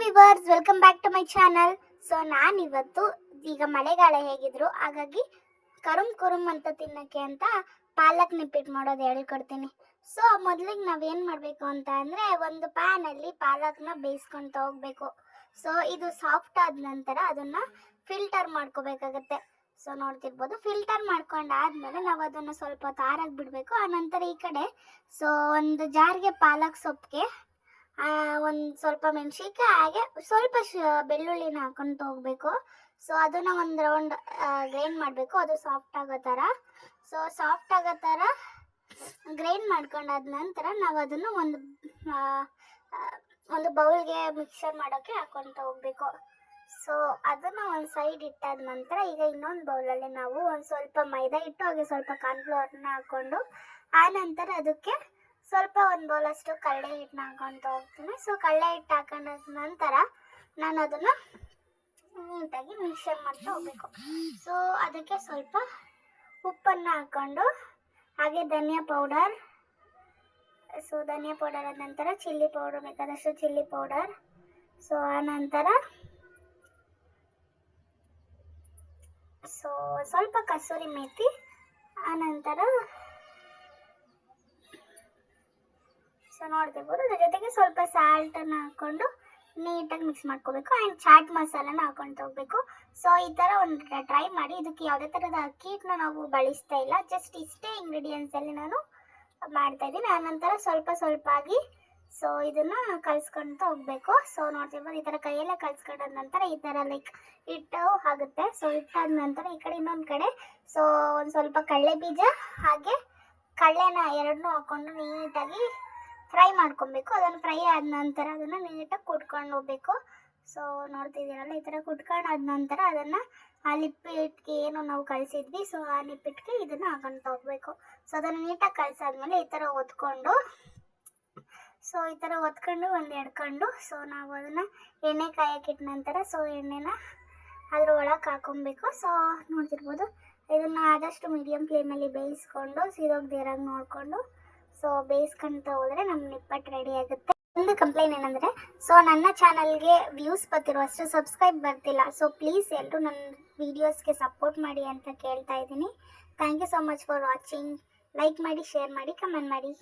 Viewers, welcome back to my channel. So ನಾನಿವತ್ತು ಈಗ ಮಳೆಗಾಲ ಹೇಗಿದ್ರು ಹಾಗಾಗಿ ಕರುಮ್ ಅಂತ ತಿನ್ನಕ್ಕೆ ಅಂತ ಪಾಲಕ್ ನಿಪ್ಪಿಟ್ಟು ಮಾಡೋದು ಹೇಳ್ಕೊಡ್ತೀನಿ. ಸೊ ಮೊದಲಿಗೆ ನಾವೇನು ಮಾಡಬೇಕು ಅಂತ ಅಂದರೆ, ಒಂದು ಪ್ಯಾನಲ್ಲಿ ಪಾಲಕ್ನ ಬೇಯಿಸ್ಕೊತ ಹೋಗ್ಬೇಕು. ಸೊ ಇದು ಸಾಫ್ಟ್ ಆದ ನಂತರ ಅದನ್ನು ಫಿಲ್ಟರ್ ಮಾಡ್ಕೋಬೇಕಾಗತ್ತೆ. ಸೊ ನೋಡ್ತಿರ್ಬೋದು, ಫಿಲ್ಟರ್ ಮಾಡ್ಕೊಂಡಾದ್ಮೇಲೆ ನಾವು ಅದನ್ನು ಸ್ವಲ್ಪ ತಾರಾಗಿ ಬಿಡಬೇಕು. ಆನಂತರ ಈ ಕಡೆ ಸೊ ಒಂದು ಜಾರ್ಗೆ ಪಾಲಕ್ ಸೊಪ್ಪಿಗೆ ಒಂದು ಸ್ವಲ್ಪ ಮೆಣಸಿನ್ಕಾಯಿ ಹಾಗೆ ಸ್ವಲ್ಪ ಬೆಳ್ಳುಳ್ಳಿನ ಹಾಕ್ಕೊಂತ ಹೋಗ್ಬೇಕು. ಸೊ ಅದನ್ನು ಒಂದು ರೌಂಡ್ ಗ್ರೈಂಡ್ ಮಾಡಬೇಕು, ಅದು ಸಾಫ್ಟ್ ಆಗೋ ಥರ. ಸೊ ಸಾಫ್ಟ್ ಆಗೋ ಥರ ಗ್ರೈಂಡ್ ಮಾಡ್ಕೊಂಡಾದ ನಂತರ ನಾವು ಅದನ್ನು ಒಂದು ಬೌಲ್ಗೆ ಮಿಕ್ಸರ್ ಮಾಡೋಕ್ಕೆ ಹಾಕ್ಕೊತ ಹೋಗ್ಬೇಕು. ಸೊ ಅದನ್ನು ಒಂದು ಸೈಡ್ ಇಟ್ಟಾದ ನಂತರ ಈಗ ಇನ್ನೊಂದು ಬೌಲಲ್ಲಿ ನಾವು ಒಂದು ಸ್ವಲ್ಪ ಮೈದಾ ಹಿಟ್ಟು ಹಾಗೆ ಸ್ವಲ್ಪ ಕಾರ್ನ್ಫ್ಲವರ್ನ ಹಾಕ್ಕೊಂಡು ಆನಂತರ ಅದಕ್ಕೆ ಸ್ವಲ್ಪ ಒಂದು ಬೌಲಷ್ಟು ಕಡಲೆ ಹಿಟ್ಟನ್ನ ಹಾಕ್ಕೊತ ಹೋಗ್ತೀನಿ. ಸೊ ಕಡಲೆ ಹಿಟ್ಟು ಹಾಕೊಂಡ ನಂತರ ನಾನು ಅದನ್ನು ನೀಟಾಗಿ ಮಿಕ್ಸರ್ ಮಾಡ್ತಾ ಹೋಗ್ಬೇಕು. ಸೊ ಅದಕ್ಕೆ ಸ್ವಲ್ಪ ಉಪ್ಪನ್ನು ಹಾಕ್ಕೊಂಡು ಹಾಗೆ ಧನಿಯಾ ಪೌಡರ್, ಸೊ ಧನಿಯಾ ಪೌಡರ್ ಆದ ನಂತರ ಚಿಲ್ಲಿ ಪೌಡರ್, ಬೇಕಾದಷ್ಟು ಚಿಲ್ಲಿ ಪೌಡರ್, ಸೊ ಆನಂತರ ಸೊ ಸ್ವಲ್ಪ ಕಸೂರಿ ಮೇಥಿ, ಆನಂತರ ಸೊ ನೋಡ್ತಿರ್ಬೋದು ಅದ್ರ ಜೊತೆಗೆ ಸ್ವಲ್ಪ ಸಾಲ್ಟನ್ನು ಹಾಕ್ಕೊಂಡು ನೀಟಾಗಿ ಮಿಕ್ಸ್ ಮಾಡ್ಕೋಬೇಕು. ಆ್ಯಂಡ್ ಚಾಟ್ ಮಸಾಲನ ಹಾಕ್ಕೊಂಡು ಹೋಗ್ಬೇಕು. ಸೊ ಈ ಥರ ಒಂದು ಟ್ರೈ ಮಾಡಿ. ಇದಕ್ಕೆ ಯಾವುದೇ ಥರದ ಅಕ್ಕಿ ಹಿಟ್ಟನ್ನ ನಾವು ಬಳಸ್ತಾ ಇಲ್ಲ, ಜಸ್ಟ್ ಇಷ್ಟೇ ಇಂಗ್ರೀಡಿಯೆಂಟ್ಸಲ್ಲಿ ನಾನು ಮಾಡ್ತಾ ಇದ್ದೀನಿ. ಆನಂತರ ಸ್ವಲ್ಪ ಆಗಿ ಸೊ ಇದನ್ನು ಕಲಿಸ್ಕೊತ ಹೋಗಬೇಕು. ಸೊ ನೋಡ್ತಿರ್ಬೋದು ಈ ಥರ ಕೈಯಲ್ಲೇ ಕಲಿಸ್ಕೊಂಡ ನಂತರ ಈ ಥರ ಲೈಕ್ ಹಿಟ್ಟು ಆಗುತ್ತೆ. ಸೊ ಹಿಟ್ಟಾದ ನಂತರ ಈ ಕಡೆ ಇನ್ನೊಂದು ಕಡೆ ಸೊ ಒಂದು ಸ್ವಲ್ಪ ಕಡಲೆ ಬೀಜ ಹಾಗೆ ಕಡಲೆನ ಎರಡನ್ನೂ ಹಾಕ್ಕೊಂಡು ನೀಟಾಗಿ ಫ್ರೈ ಮಾಡ್ಕೊಬೇಕು. ಅದನ್ನು ಫ್ರೈ ಆದ ನಂತರ ಅದನ್ನು ನೀಟಾಗಿ ಕುಟ್ಕೊಂಡು ಹೋಗ್ಬೇಕು. ಸೊ ನೋಡ್ತಿದ್ದೀರಲ್ಲ, ಈ ಥರ ಕುಟ್ಕೊಂಡಾದ ನಂತರ ಅದನ್ನು ಆ ಲಿಪ್ಪಿಟ್ಟಿಗೆ ಏನು ನಾವು ಕಲಿಸಿದ್ವಿ, ಸೊ ಆ ಲಿಪ್ಪಿಟ್ಟಿಗೆ ಇದನ್ನು ಹಾಕೊಂತ ಹೋಗ್ಬೇಕು. ಸೊ ಅದನ್ನು ನೀಟಾಗಿ ಕಲಿಸಾದ್ಮೇಲೆ ಈ ಥರ ಒತ್ಕೊಂಡು ಸೊ ಈ ಥರ ಒತ್ಕೊಂಡು ಒಂದು ಎಡ್ಕೊಂಡು ಸೊ ನಾವು ಅದನ್ನು ಎಣ್ಣೆ ಕಾಯಕ್ಕಿಟ್ಟ ನಂತರ ಸೊ ಎಣ್ಣೆನ ಅದ್ರ ಒಳಗೆ ಹಾಕೊಬೇಕು. ಸೊ ನೋಡ್ತಿರ್ಬೋದು ಇದನ್ನು ಆದಷ್ಟು ಮೀಡಿಯಮ್ ಫ್ಲೇಮಲ್ಲಿ ಬೇಯಿಸ್ಕೊಂಡು ಸೀದೋಗ್ದಿರಾಗಿ ನೋಡಿಕೊಂಡು ಸೊ ಬೇಯಿಸ್ಕೊಂತ ಹೋದರೆ ನಮ್ಮ ನಿಪ್ಪಟ್ಟು ರೆಡಿ ಆಗುತ್ತೆ. ಒಂದು ಕಂಪ್ಲೇಂಟ್ ಏನಂದರೆ, ಸೊ ನನ್ನ ಚಾನಲ್ಗೆ ವ್ಯೂಸ್ ಬರ್ತಿರುವಷ್ಟು ಸಬ್ಸ್ಕ್ರೈಬ್ ಬರ್ತಿಲ್ಲ. ಸೊ ಪ್ಲೀಸ್ ಎಲ್ಲರೂ ನನ್ನ ವೀಡಿಯೋಸ್ಗೆ ಸಪೋರ್ಟ್ ಮಾಡಿ ಅಂತ ಕೇಳ್ತಾ ಇದ್ದೀನಿ. Thank you so much for watching. Like ಮಾಡಿ, ಶೇರ್ ಮಾಡಿ, ಕಮೆಂಟ್ ಮಾಡಿ.